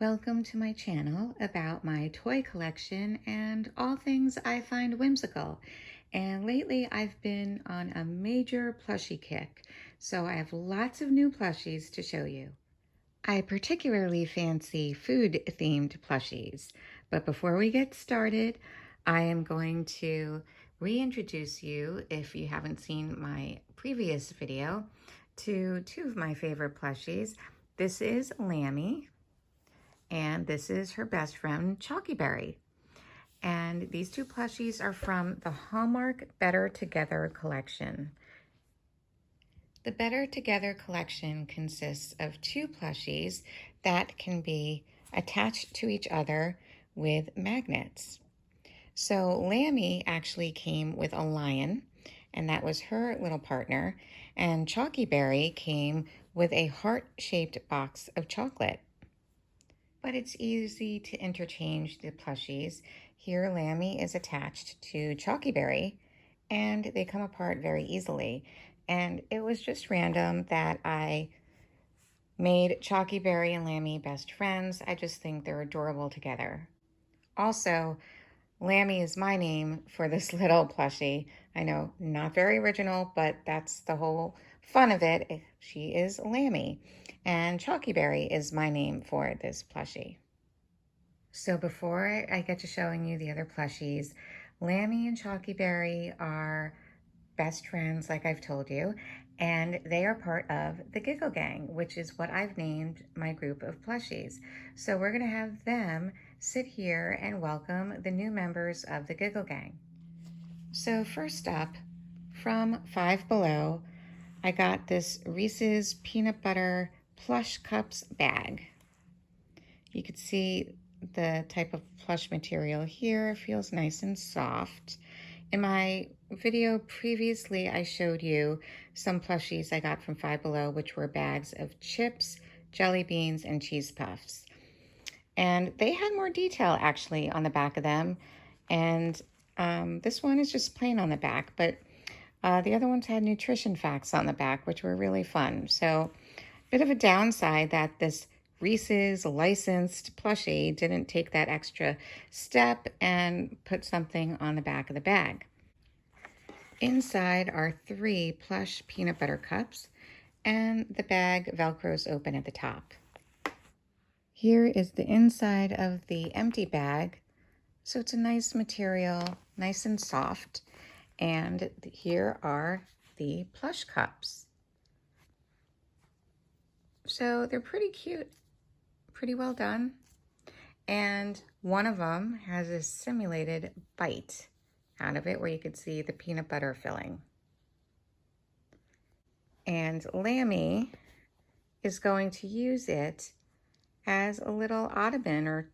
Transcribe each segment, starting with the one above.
Welcome to my channel about my toy collection and all things I find whimsical. And lately I've been on a major plushie kick, so I have lots of new plushies to show you. I particularly fancy food-themed plushies, but before we get started, I am going to reintroduce you, if you haven't seen my previous video, to two of my favorite plushies. This is Lammy, and this is her best friend, Chalky Berry. And these two plushies are from the Hallmark Better Together collection. The Better Together collection consists of two plushies that can be attached to each other with magnets. So Lammy actually came with a lion, and that was her little partner, and Chalky Berry came with a heart-shaped box of chocolate. But it's easy to interchange the plushies. Here, Lammy is attached to Chalky Berry, and they come apart very easily. And it was just random that I made Chalky Berry and Lammy best friends. I just think they're adorable together. Also, Lammy is my name for this little plushie. I know, not very original, but that's the whole fun of it. She is Lammy. And Chalky Berry is my name for this plushie. So before I get to showing you the other plushies, Lammy and Chalky Berry are best friends, like I've told you, and they are part of the Giggle Gang, which is what I've named my group of plushies. So we're gonna have them sit here and welcome the new members of the Giggle Gang. So first up, from Five Below, I got this Reese's Peanut Butter Plush Cups bag. You can see the type of plush material here. It feels nice and soft. In my video previously, I showed you some plushies I got from Five Below, which were bags of chips, jelly beans, and cheese puffs. And they had more detail actually on the back of them. And this one is just plain on the back, but the other ones had nutrition facts on the back, which were really fun. So a bit of a downside that this Reese's licensed plushie didn't take that extra step and put something on the back of the bag. Inside are 3 plush peanut butter cups, and the bag velcros open at the top. Here is the inside of the empty bag. So it's a nice material, nice and soft. And here are the plush cups. So they're pretty cute, pretty well done. And one of them has a simulated bite out of it where you could see the peanut butter filling. And Lammy is going to use it as a little ottoman or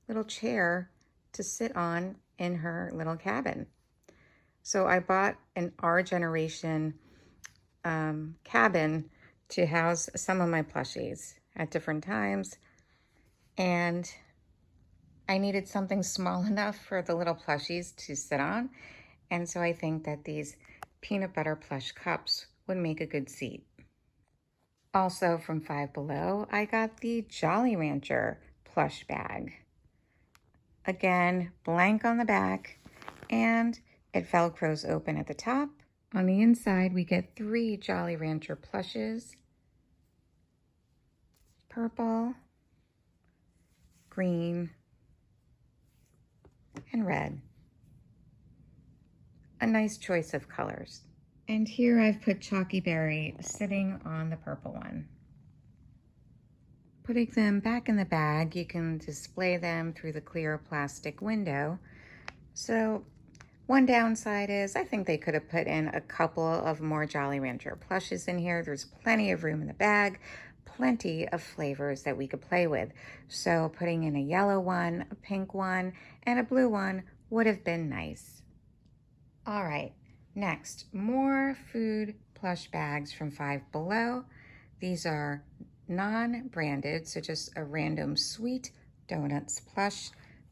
little chair to sit on in her little cabin. So I bought an Our Generation cabin to house some of my plushies at different times. And I needed something small enough for the little plushies to sit on. And so I think that these peanut butter plush cups would make a good seat. Also from Five Below, I got the Jolly Rancher plush bag. Again, blank on the back, and it velcros open at the top. On the inside, we get 3 Jolly Rancher plushes. Purple, green, and red. A nice choice of colors. And here I've put Chalky Berry sitting on the purple one. Putting them back in the bag, you can display them through the clear plastic window. So one downside is I think they could have put in a couple of more Jolly Rancher plushes in here. There's plenty of room in the bag, plenty of flavors that we could play with. So putting in a yellow one, a pink one, and a blue one would have been nice. All right, next, more food plush bags from Five Below. These are non-branded, so just a random Sweet Donuts plush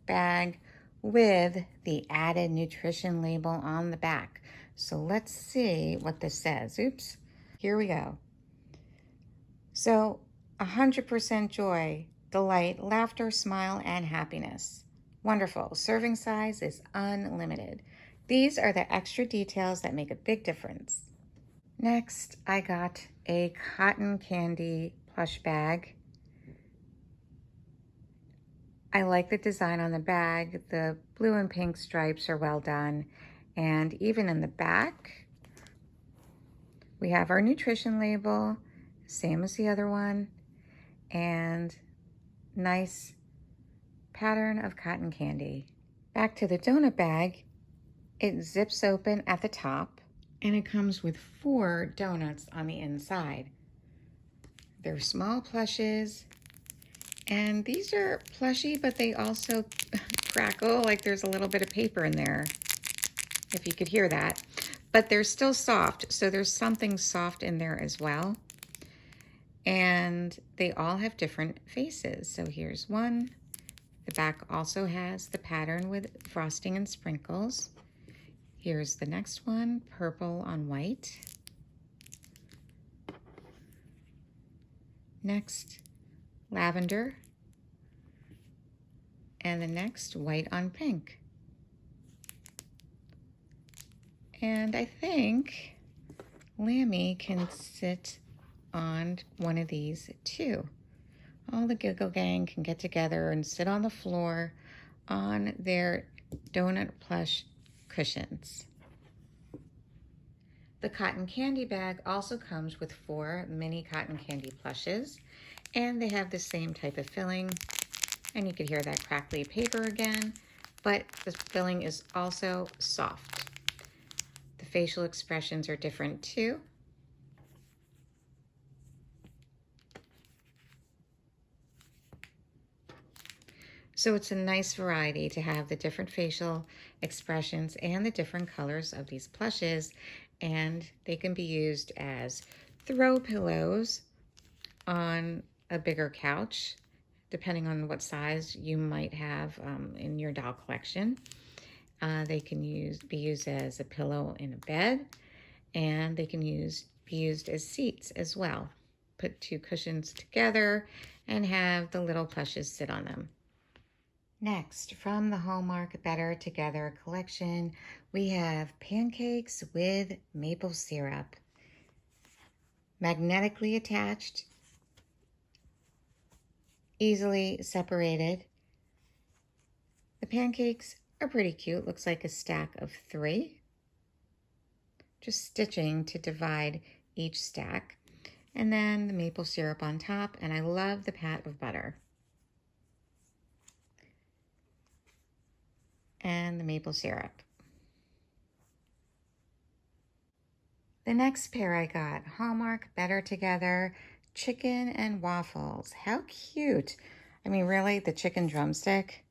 bag with the added nutrition label on the back. So let's see what this says. Oops, here we go. So 100% joy, delight, laughter, smile, and happiness. Wonderful. Serving size is unlimited. These are the extra details that make a big difference. Next, I got a cotton candy plush bag. I like the design on the bag. The blue and pink stripes are well done. And even in the back, we have our nutrition label, same as the other one, and nice pattern of cotton candy. Back to the donut bag, it zips open at the top, and it comes with 4 donuts on the inside. They're small plushes, and these are plushy, but they also crackle, like there's a little bit of paper in there, if you could hear that. But they're still soft, so there's something soft in there as well. And they all have different faces. So here's one. The back also has the pattern with frosting and sprinkles. Here's the next one, purple on white. Next, lavender. And the next, white on pink. And I think Lammy can sit on one of these too. All the Giggle Gang can get together and sit on the floor on their donut plush cushions. The cotton candy bag also comes with 4 mini cotton candy plushes, and they have the same type of filling. And you could hear that crackly paper again, but the filling is also soft. The facial expressions are different too. So it's a nice variety to have the different facial expressions and the different colors of these plushes, and they can be used as throw pillows on a bigger couch, depending on what size you might have in your doll collection. They can be used as a pillow in a bed, and they can be used as seats as well. Put 2 cushions together and have the little plushes sit on them. Next, from the Hallmark Better Together collection, we have pancakes with maple syrup. Magnetically attached, easily separated. The pancakes are pretty cute. Looks like a stack of 3. Just stitching to divide each stack. And then the maple syrup on top, and I love the pat of butter. And the maple syrup. The next pair I got, Hallmark Better Together chicken and waffles. How cute. I mean, really, the chicken drumstick,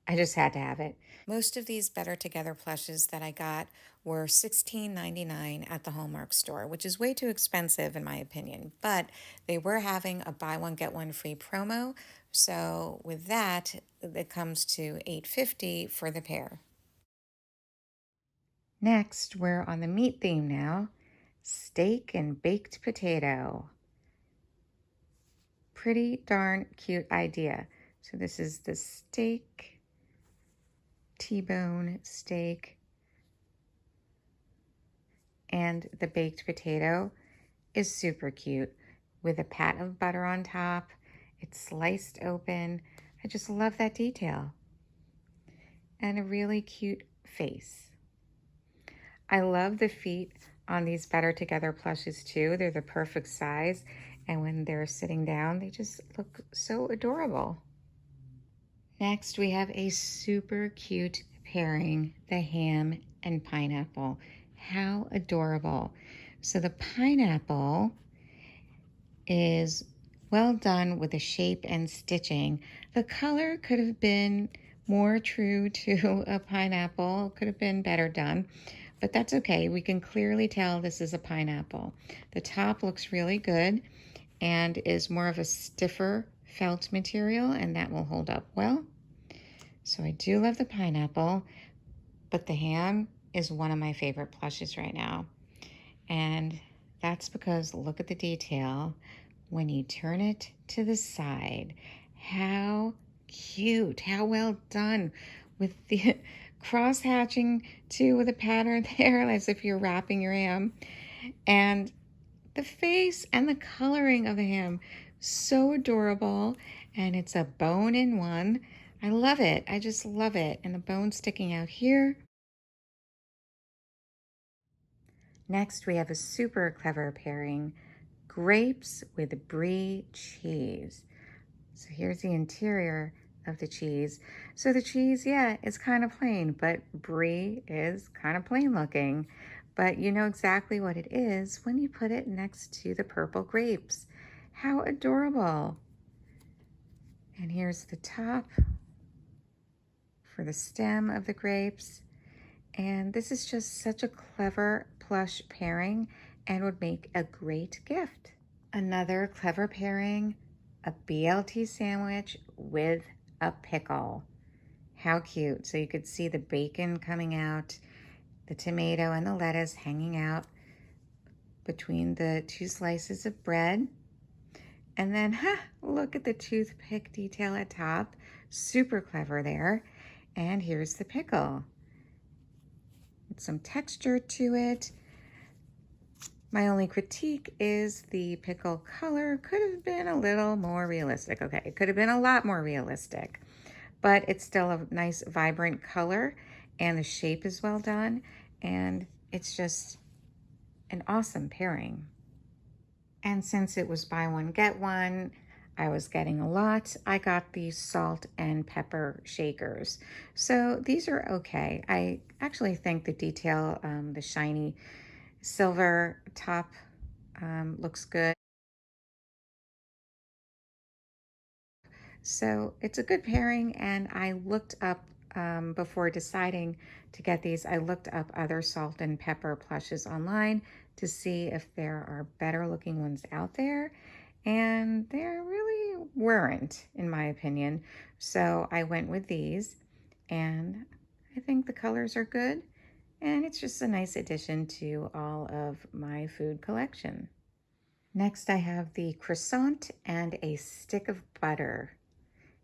I just had to have it. Most of these Better Together plushes that I got were $16.99 at the Hallmark store, which is way too expensive in my opinion, but they were having a buy one get one free promo. So with that, it comes to $8.50 for the pair. Next, we're on the meat theme now. Steak and baked potato. Pretty darn cute idea. So this is the steak, T-bone steak, and the baked potato is super cute with a pat of butter on top. It's sliced open. I just love that detail. And a really cute face. I love the feet on these Better Together plushes too. They're the perfect size, and when they're sitting down, they just look so adorable. Next, we have a super cute pairing, the ham and pineapple. How adorable. So the pineapple is well done with the shape and stitching. The color could have been more true to a pineapple, could have been better done, but that's okay. We can clearly tell this is a pineapple. The top looks really good and is more of a stiffer felt material, and that will hold up well. So I do love the pineapple, but the ham is one of my favorite plushes right now. And that's because look at the detail when you turn it to the side. How cute. How well done with the cross hatching too with a pattern there as if you're wrapping your ham. And the face and the coloring of the ham, so adorable. And it's a bone in one. I love it. I just love it. And the bone sticking out here. Next, we have a super clever pairing, grapes with brie cheese. So here's the interior of the cheese. So the cheese, yeah, it's kind of plain, but brie is kind of plain looking. But you know exactly what it is when you put it next to the purple grapes. How adorable. And here's the top for the stem of the grapes. And this is just such a clever plush pairing and would make a great gift. Another clever pairing, a BLT sandwich with a pickle. How cute. So you could see the bacon coming out, the tomato and the lettuce hanging out between the two slices of bread. And then, look at the toothpick detail at top. Super clever there. And here's the pickle. Some texture to it. My only critique is the pickle color could have been a little more realistic. Okay, it could have been a lot more realistic, but it's still a nice vibrant color and the shape is well done and it's just an awesome pairing. And since it was buy one, get one, I was getting a lot. I got these salt and pepper shakers. So these are okay. I actually think the detail, the shiny silver top looks good. So it's a good pairing, and I looked up, before deciding to get these, I looked up other salt and pepper plushes online to see if there are better looking ones out there, and there really weren't, in my opinion. So I went with these, and I think the colors are good, and it's just a nice addition to all of my food collection. Next, I have the croissant and a stick of butter.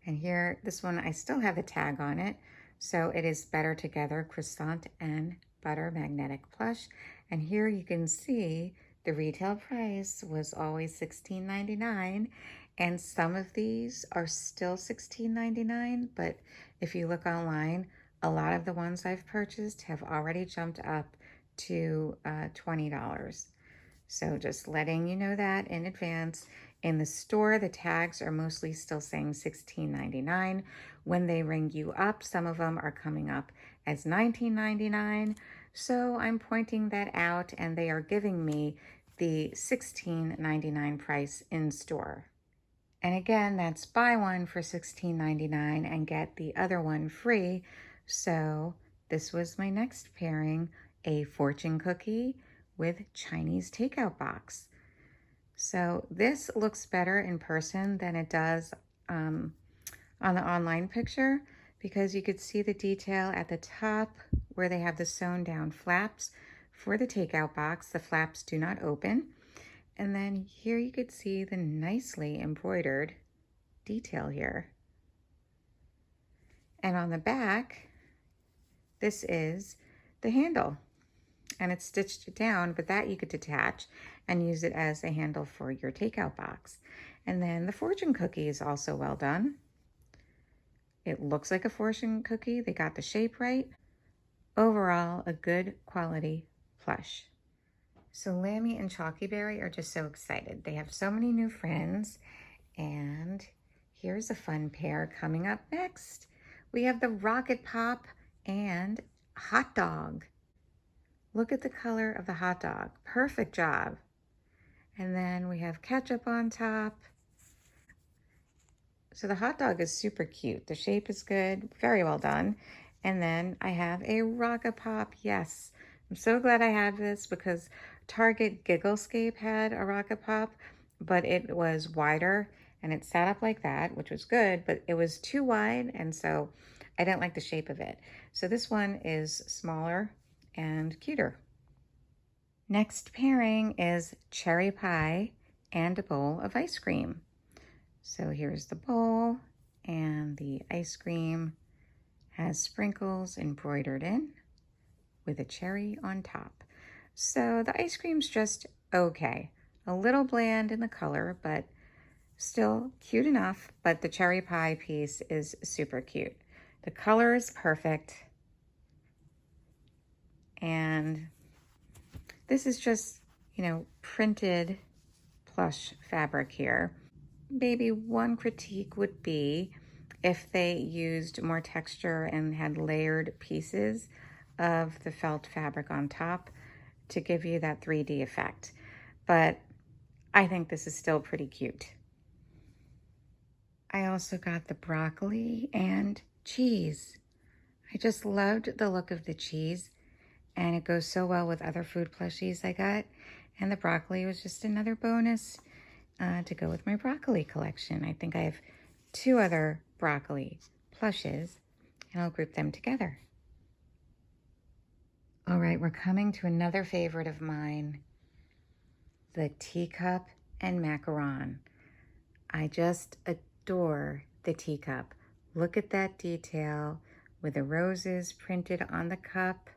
And here, this one, I still have the tag on it. So it is Better Together Croissant and Butter Magnetic Plush. And here you can see the retail price was always $16.99. And some of these are still $16.99. But if you look online, a lot of the ones I've purchased have already jumped up to $20. So just letting you know that in advance. In the store, the tags are mostly still saying $16.99. When they ring you up, some of them are coming up as $19.99. So I'm pointing that out, and they are giving me the $16.99 price in store. And again, that's buy one for $16.99 and get the other one free. So this was my next pairing, a fortune cookie with Chinese takeout box. So this looks better in person than it does on the online picture, because you could see the detail at the top where they have the sewn down flaps for the takeout box. The flaps do not open. And then here you could see the nicely embroidered detail here. And on the back, this is the handle. And it's stitched down, but that you could detach and use it as a handle for your takeout box. And then the fortune cookie is also well done. It looks like a fortune cookie. They got the shape right. Overall, a good quality plush. So Lammy and Chalky Berry are just so excited. They have so many new friends. And here's a fun pair coming up next. We have the Rocket Pop and Hot Dog. Look at the color of the hot dog. Perfect job. And then we have ketchup on top. So the hot dog is super cute. The shape is good. Very well done. And then I have a Rocket Pop. Yes. I'm so glad I have this because Target Gigglescape had a Rocket Pop, but it was wider and it sat up like that, which was good, but it was too wide. And so I didn't like the shape of it. So this one is smaller and cuter. Next pairing is cherry pie and a bowl of ice cream. So here's the bowl And the ice cream has sprinkles embroidered in with a cherry on top. So the ice cream's just okay. A little bland in the color, but still cute enough. But the cherry pie piece is super cute. The color is perfect. And this is just, printed plush fabric here. Maybe one critique would be if they used more texture and had layered pieces of the felt fabric on top to give you that 3D effect. But I think this is still pretty cute. I also got the broccoli and cheese. I just loved the look of the cheese, and it goes so well with other food plushies I got. And the broccoli was just another bonus to go with my broccoli collection. I think I have 2 other broccoli plushes, and I'll group them together. All right, we're coming to another favorite of mine, the teacup and macaron. I just adore the teacup. Look at that detail with the roses printed on the cup.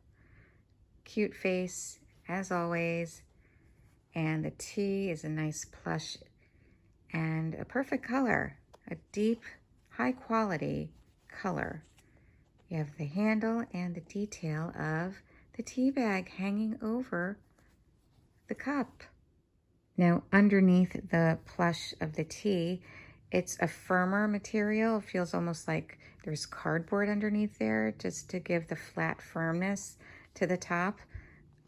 Cute face, as always. And the tea is a nice plush and a perfect color, a deep, high quality color. You have the handle and the detail of the tea bag hanging over the cup. Now, underneath the plush of the tea, it's a firmer material. It feels almost like there's cardboard underneath there just to give the flat firmness to the top.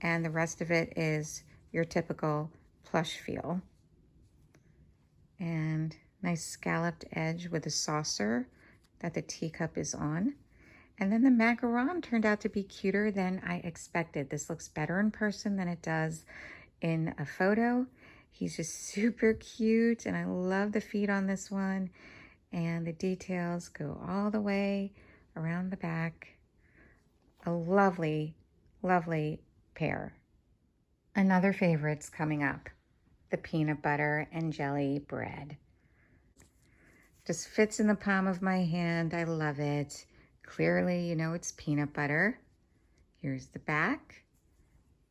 And the rest of it is your typical plush feel. And nice scalloped edge with a saucer that the teacup is on. And then the macaron turned out to be cuter than I expected. This looks better in person than it does in a photo. He's just super cute, and I love the feet on this one. And the details go all the way around the back. A lovely, lovely pair. Another favorite's coming up, the peanut butter and jelly bread. Just fits in the palm of my hand. I love it. Clearly, it's peanut butter. Here's the back.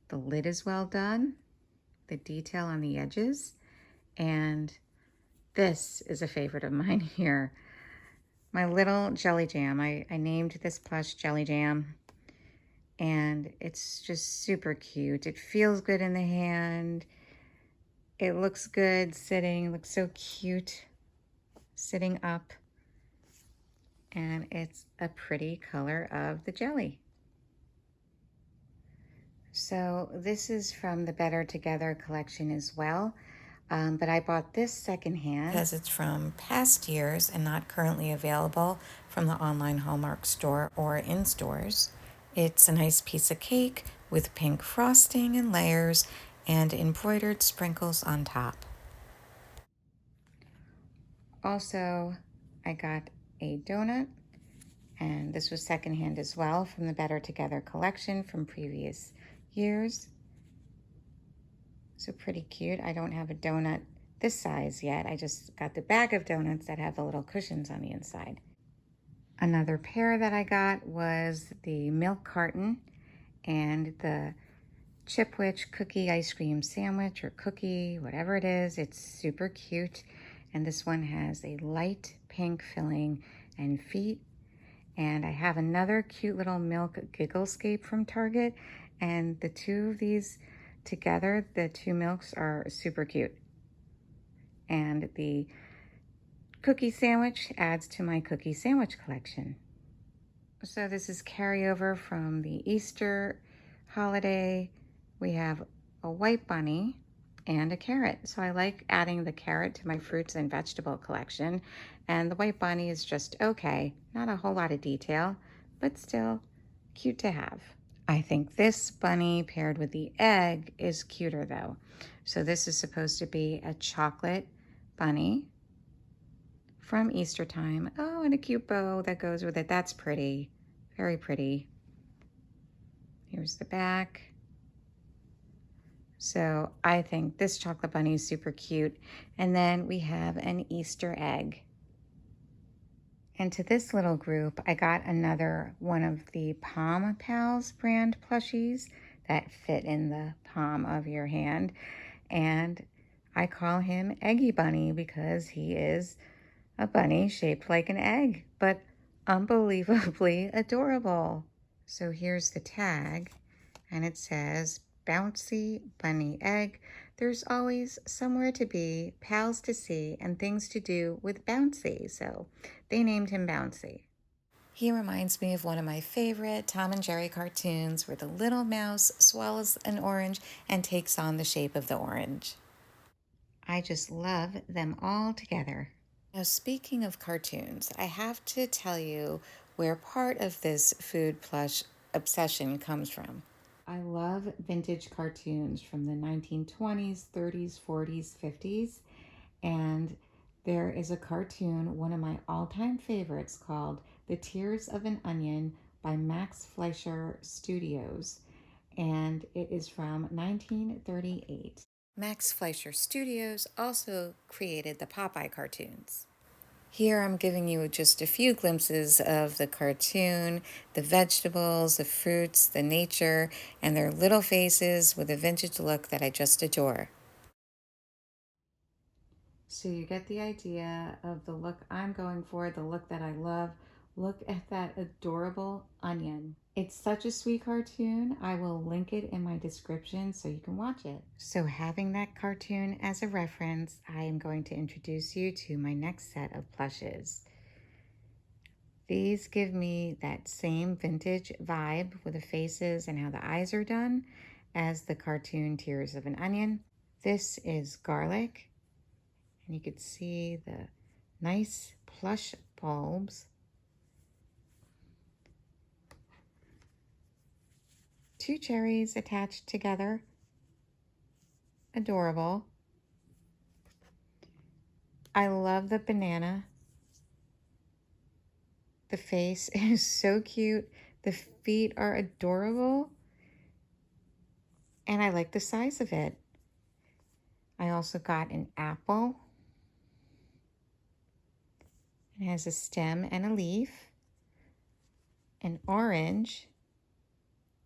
The lid is well done. The detail on the edges. And this is a favorite of mine here. My little jelly jam. I named this plush Jelly Jam. And it's just super cute. It feels good in the hand. It looks good sitting. Looks so cute sitting up. And it's a pretty color of the jelly. So this is from the Better Together collection as well. But I bought this secondhand because it's from past years and not currently available from the online Hallmark store or in stores. It's a nice piece of cake with pink frosting and layers and embroidered sprinkles on top. Also, I got a donut, and this was secondhand as well from the Better Together collection from previous years. So pretty cute. I don't have a donut this size yet. I just got the bag of donuts that have the little cushions on the inside. Another pair that I got was the milk carton and the Chipwich cookie ice cream sandwich or cookie, whatever it is. It's super cute. And this one has a light pink filling and feet. And I have another cute little milk gigglescape from Target. And the 2 of these together, the 2 milks are super cute. And the cookie sandwich adds to my cookie sandwich collection. So this is carryover from the Easter holiday. We have a white bunny and a carrot. So I like adding the carrot to my fruits and vegetable collection. And the white bunny is just okay. Not a whole lot of detail, but still cute to have. I think this bunny paired with the egg is cuter though. So this is supposed to be a chocolate bunny from Easter time. Oh, and a cute bow that goes with it. That's pretty, very pretty. Here's the back. So I think this chocolate bunny is super cute. And then we have an Easter egg. And to this little group, I got another one of the Palm Pals brand plushies that fit in the palm of your hand. And I call him Eggy Bunny because he is a bunny shaped like an egg, but unbelievably adorable. So here's the tag, and it says, Bouncy Bunny Egg. There's always somewhere to be, pals to see, and things to do with Bouncy. So they named him Bouncy. He reminds me of one of my favorite Tom and Jerry cartoons where the little mouse swallows an orange and takes on the shape of the orange. I just love them all together. Now, speaking of cartoons, I have to tell you where part of this food plush obsession comes from. I love vintage cartoons from the 1920s, 30s, 40s, 50s, and there is a cartoon, one of my all-time favorites, called The Tears of an Onion by Max Fleischer Studios, and it is from 1938. Max Fleischer Studios also created the Popeye cartoons. Here I'm giving you just a few glimpses of the cartoon, the vegetables, the fruits, the nature, and their little faces with a vintage look that I just adore. So you get the idea of the look I'm going for, the look that I love. Look at that adorable onion. It's such a sweet cartoon. I will link it in my description so you can watch it. So having that cartoon as a reference, I am going to introduce you to my next set of plushes. These give me that same vintage vibe with the faces and how the eyes are done as the cartoon Tears of an Onion. This is Garlic, and you could see the nice plush bulbs. Two cherries attached together. Adorable. I love the banana. The face is so cute. The feet are adorable. And I like the size of it. I also got an apple. It has a stem and a leaf. An orange.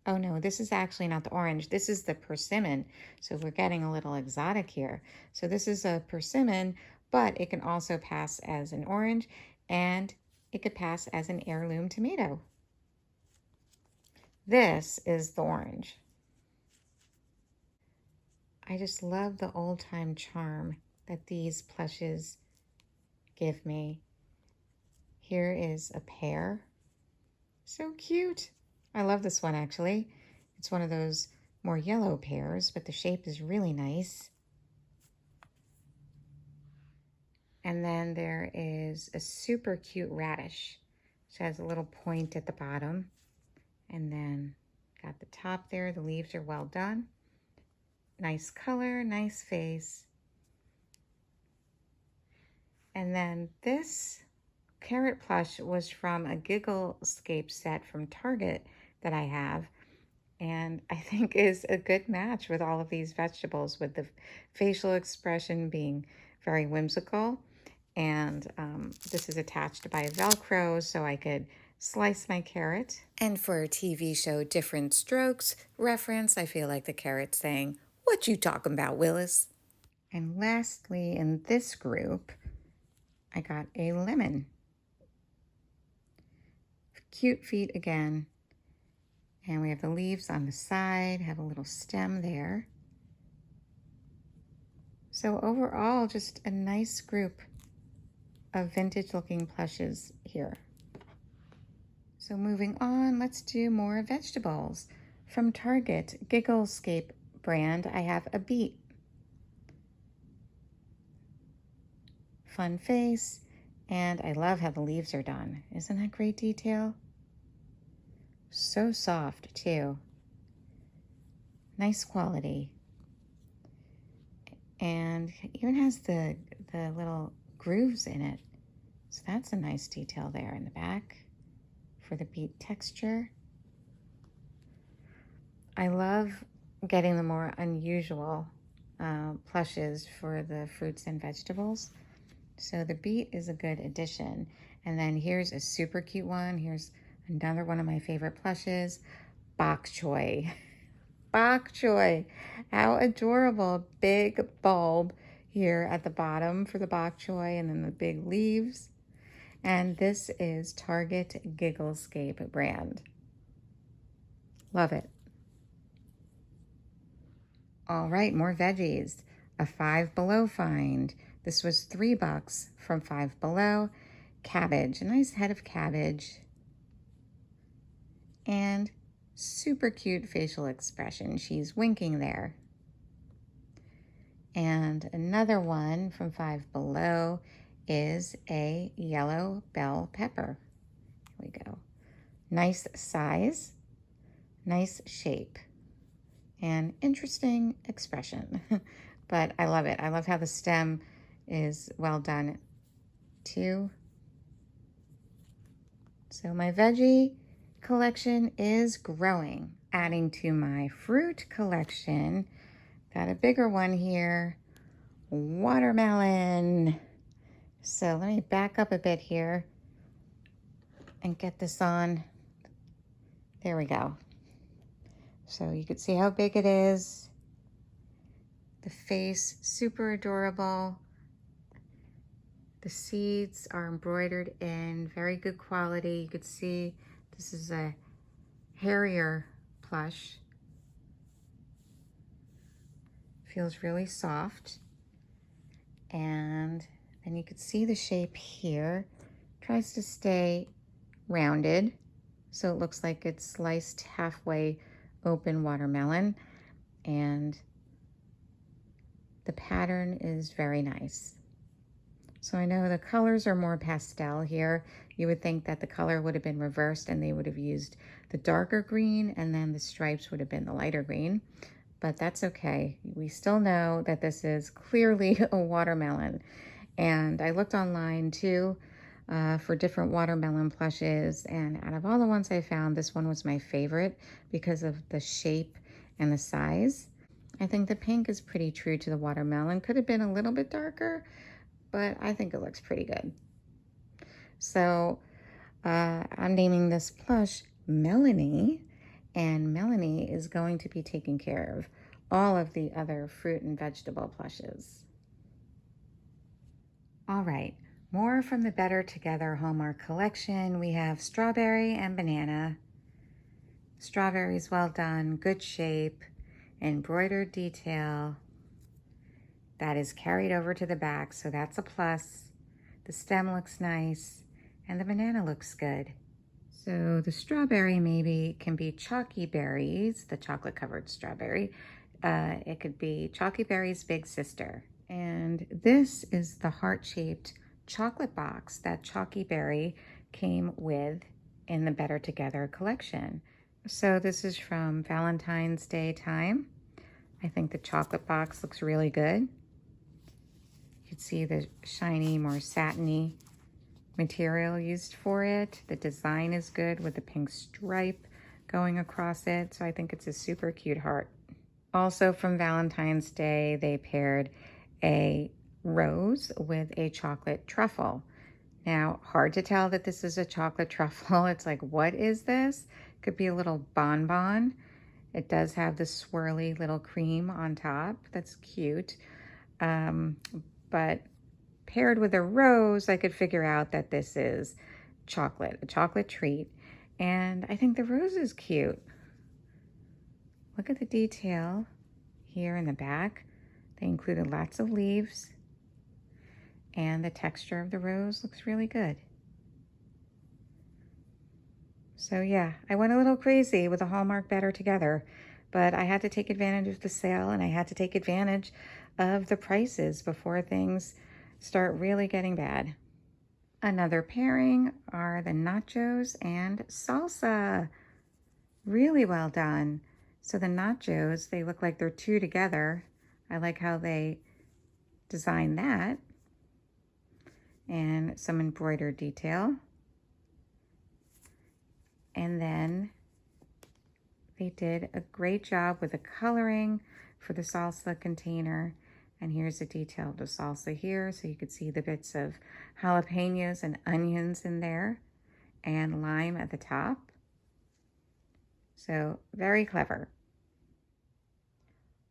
Oh no, this is actually not the orange. This is the persimmon. So we're getting a little exotic here. So this is a persimmon, but it can also pass as an orange, and it could pass as an heirloom tomato. This is the orange. I just love the old-time charm that these plushes give me. Here is a pear. So cute. I love this one actually. It's one of those more yellow pears, but the shape is really nice. And then there is a super cute radish. It has a little point at the bottom. And then got the top there. The leaves are well done. Nice color, nice face. And then this carrot plush was from a Gigglescape set from Target that I have, and I think is a good match with all of these vegetables, with the facial expression being very whimsical. And this is attached by Velcro so I could slice my carrot. And for a TV show Different Strokes reference, I feel like the carrot's saying, "What you talking about, Willis?" And lastly, in this group, I got a lemon. Cute feet again. And we have the leaves on the side, have a little stem there. So overall, just a nice group of vintage looking plushes here. So moving on, let's do more vegetables. From Target, Gigglescape brand, I have a beet. Fun face, and I love how the leaves are done. Isn't that great detail? So soft too. Nice quality. And even has the little grooves in it. So that's a nice detail there in the back for the beet texture. I love getting the more unusual plushes for the fruits and vegetables. So the beet is a good addition. And then here's a super cute one. Here's another one of my favorite plushes, bok choy. Bok choy. How adorable. Big bulb here at the bottom for the bok choy, and then the big leaves. And this is Target Gigglescape brand. Love it. All right, more veggies. A Five Below find. This was $3 from Five Below. Cabbage, a nice head of cabbage. And super cute facial expression. She's winking there. And another one from Five Below is a yellow bell pepper. Here we go. Nice size, nice shape, and interesting expression. But I love it. I love how the stem is well done too. So my veggie collection is growing. Adding to my fruit collection, got a bigger one here, watermelon. So let me back up a bit here and get this on. There we go. So you can see how big it is. The face, super adorable. The seeds are embroidered in, very good quality. You could see this is a hairier plush. Feels really soft. And then you could see the shape here. Tries to stay rounded, so it looks like it's sliced halfway open watermelon. And the pattern is very nice. So I know the colors are more pastel here. You would think that the color would have been reversed and they would have used the darker green and then the stripes would have been the lighter green, but that's okay. We still know that this is clearly a watermelon. And I looked online too for different watermelon plushes, and out of all the ones I found, this one was my favorite because of the shape and the size. I think the pink is pretty true to the watermelon. Could have been a little bit darker, but I think it looks pretty good. So I'm naming this plush Melanie, and Melanie is going to be taking care of all of the other fruit and vegetable plushes. All right, more from the Better Together Hallmark collection. We have strawberry and banana. Strawberries well done, good shape, embroidered detail. That is carried over to the back, so that's a plus. The stem looks nice, and the banana looks good. So the strawberry maybe can be chalky berries, the chocolate-covered strawberry. It could be Chalky Berry's big sister. And this is the heart-shaped chocolate box that Chalky Berry came with in the Better Together collection. So this is from Valentine's Day time. I think the chocolate box looks really good. You can see the shiny, more satiny material used for it. The design is good with the pink stripe going across it. So I think it's a super cute heart. Also from Valentine's Day, they paired a rose with a chocolate truffle. Now, hard to tell that this is a chocolate truffle. It's like, what is this? Could be a little bonbon. It does have the swirly little cream on top. That's cute. But paired with a rose, I could figure out that this is chocolate, a chocolate treat. And I think the rose is cute. Look at the detail here in the back. They included lots of leaves, and the texture of the rose looks really good. So yeah, I went a little crazy with the Hallmark Better Together, but I had to take advantage of the sale, and I had to take advantage of the prices before things start really getting bad. Another pairing are the nachos and salsa. Really well done. So the nachos, they look like they're two together. I like how they designed that. And some embroidered detail. And then they did a great job with the coloring for the salsa container. And here's a detailed salsa here, so you could see the bits of jalapenos and onions in there, and lime at the top. So very clever.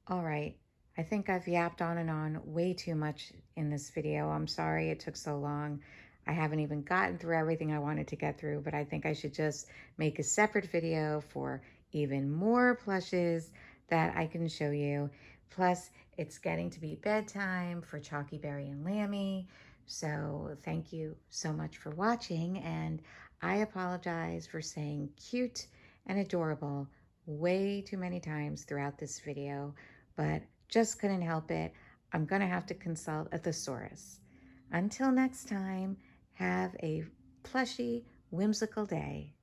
All right, I think I've yapped on and on way too much in this video. I'm sorry it took so long. I haven't even gotten through everything I wanted to get through, but I think I should just make a separate video for even more plushes that I can show you. Plus, it's getting to be bedtime for Chalky Berry and Lammy. So thank you so much for watching, and I apologize for saying cute and adorable way too many times throughout this video, but just couldn't help it. I'm gonna have to consult a thesaurus. Until next time, have a plushy, whimsical day.